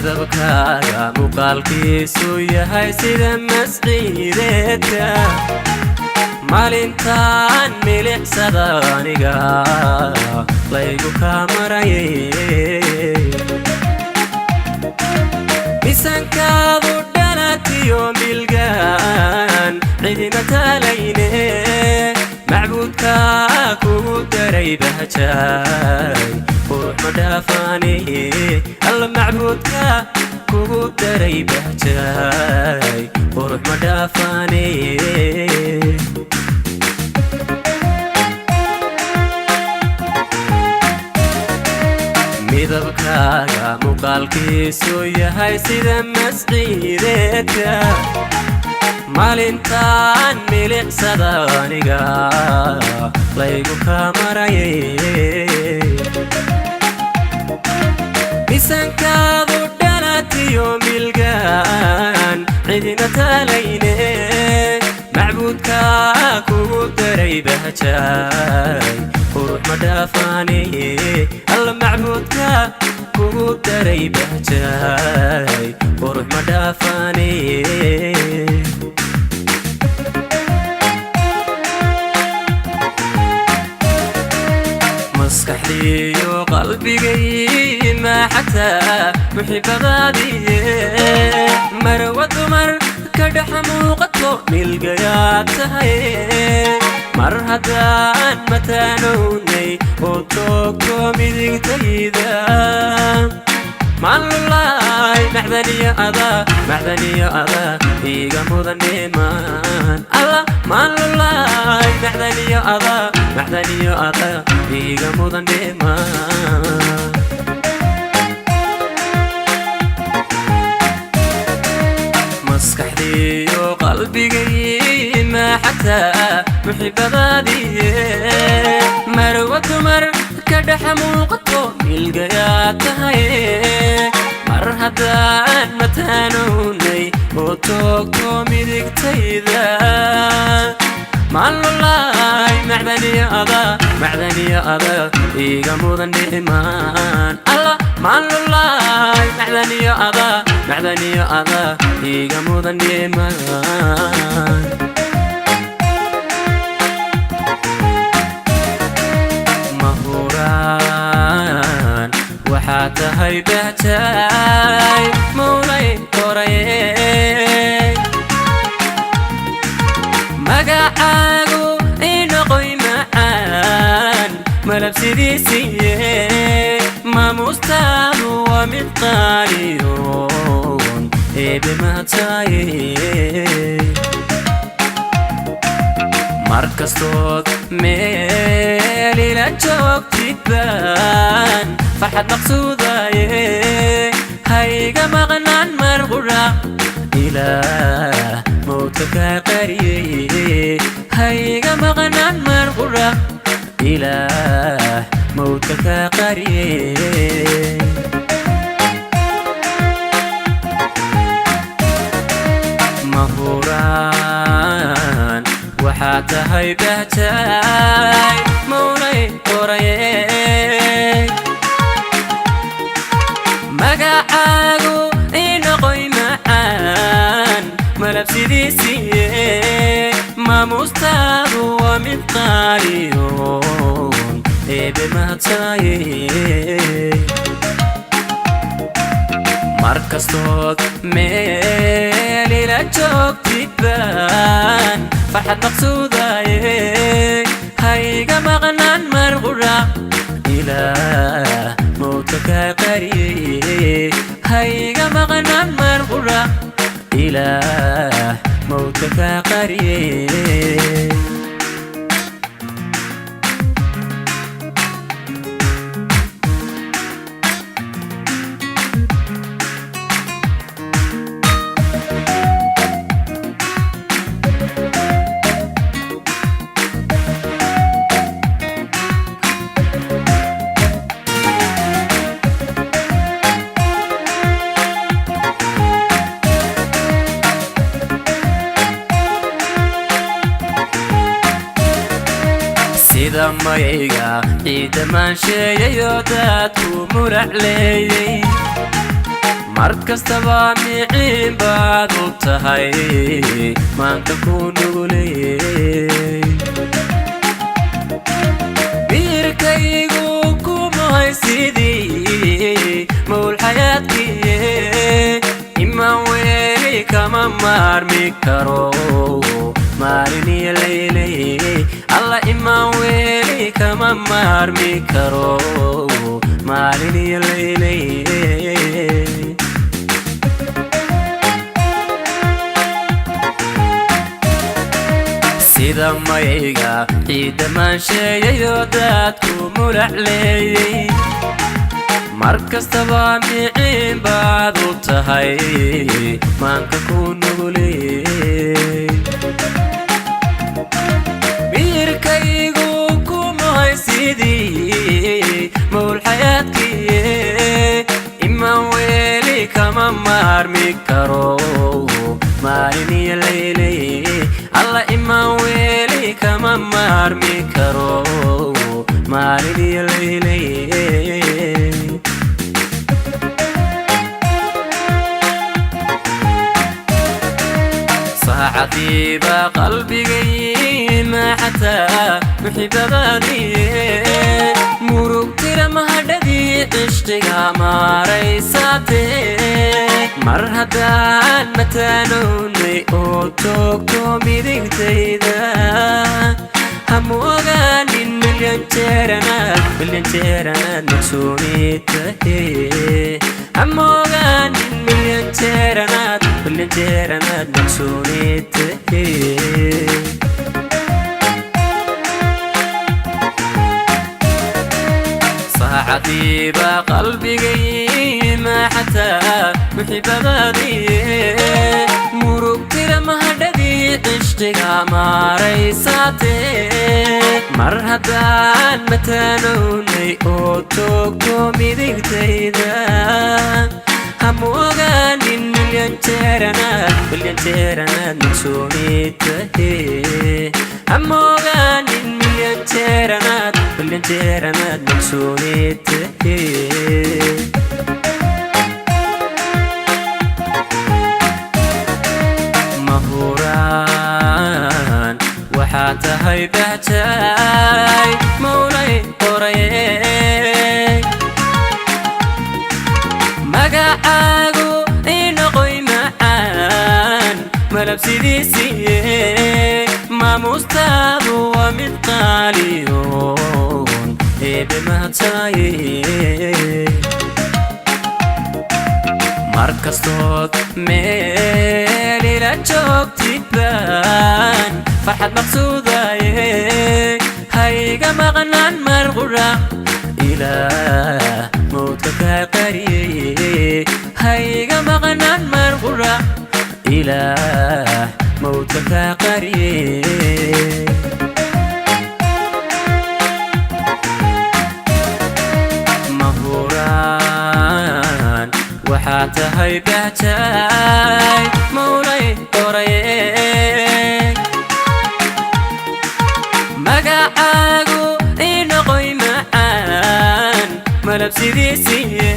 midabkaaga muuqaalkiisu yahay sida masciideedka maalintaan milicsada aniga laygu kaa marayay miisaankaadu dhalatiyo milgaan cidima talayne macbuudka kugu daray bahjaay qurux ma dhaafaane alla macbuudka kugu daray bahjaay qurux ma dhaafaane midabkaaga muuqaalkiisu yahay sida masciideedka maalintaan milicsada aniga laygu kaa marayay miisaankaadu dhalatiyo milgaan cidina talayne macbuudka kugu daray bahjaay qurux ma dhaafaane alla macbuudka kugu daray bahjaay qurux ma dhaafaane maskaxdiyo qalbigay ma xataa muxibbadaadiye marwa dumar ka dhex muuqato milgayaad tahay mar haddaan mataanownay oo toogto midigtayda maalulaay macdaniyo adaa iiga mudaneemaan alla maalulaay macdaniyo adaa iiga mudaneemaan maskaxdiyo qalbigay ma xataa muxibbadaadiye marwa dumar ka dhex muuqato milgayaad tahay mar haddaan mataanownay oo toogto midigtayda maalulaay macdaniyo adaa iiga mudaneemaan alla maalulaay macdaniyo adaa iiga mudaneemaan mahuraan waxaa tahay bahjaay mawlay qorayay magacaagu inoqoy macaan malabsidiisiye maamuustaadu waa mid qaaliyoon eebe mahadsaye markastood meel ila joogtid baan farxad maqsuudaye hayga maqnaan mar qura ilaah mawdka kaa qariyey hayga maqnaan mar qura ilaah mawdka kaa qariyey mahuraan waxaa tahay bahjaay mawlay qorayay magacaagu inoqoy macaan malabsidiisiye maamuustaadu waa mid qaaliyoon eebe mahadsaye markastood meel ila joogtid baan farxad maqsuudaye hayga maqnaan mar qura ilaah mawdka kaa qariyey hayga maqnaan mar qura ilaah mawdka kaa qariyey sida mayga ciida maansheeyayo dadku murac leeyay markastaba miciin baad u tahay maanta ku nuguley biirkaygu kumahay sidii mawl xayaadkiye imaan weeli kama maarmi karo maalin iyo leyley alla imaan weeli kama maarmi karo maalin iyo leyley sida mayga ciidda maansheeyayo daadku mulacleeyey markastaba miciin baad u tahay maanka ku nuguley biirkaygu kumahay sidii mawl xayaadkiye imaan weeli kama maarmi karo maalin iyo leyley alla imaan weeli kama maarmi karo maalin iyo leyley saacadiiba qalbigay ma xataa muxibbadaadiye murugtira mahadhadii cishqiga maaraysaatee mar haddaan mataanownay oo toogto midigtayda hamu ogaanin milyan jeeranaad naqsoonid tahe hamu ogaanin milyan jeeranaad naqsoonid tahe saacadiiba qalbigay ma xataa muxibbadaadiye murugtira mahadhadii cishqiga maaraysaatee mar haddaan mataanownay oo toogto midigtayda hamu ogaanin milyan jeeranaad naqsoonid tahe hamu ogaanin milyan jeeranaad naqsoonid tahe mahuraan waxaa tahay bahjaay mawlay qoraye magacaagu inoqoy macaan malab sidiisiye maamuustaadu waa mid qaaliyoon eebe mahadsaye markastood meel ila joogtid baan farxad maqsuudaye hayga maqnaan mar qura ilaah mawdka kaa qariyeye hayga maqnaan mar qura ilaah mawdka kaa qariyeye mahuraan waxaa tahay bahjaay mawlay qoraye magacaagu inoqoy macaan malab sidiisiye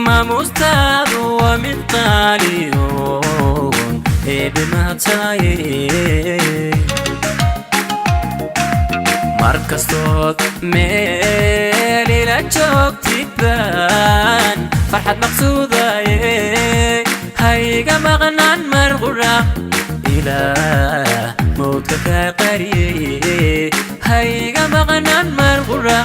maamuustaadu waa mid qaaliyoon eebe mahadsaye markastood meel ila joogtid baan farxad maqsuudaye hayga maqnaan mar qura ilaah mawdka kaa qariyeye hayga maqnaan mar qura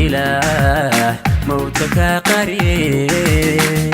ilaah mawdka kaa qariyeye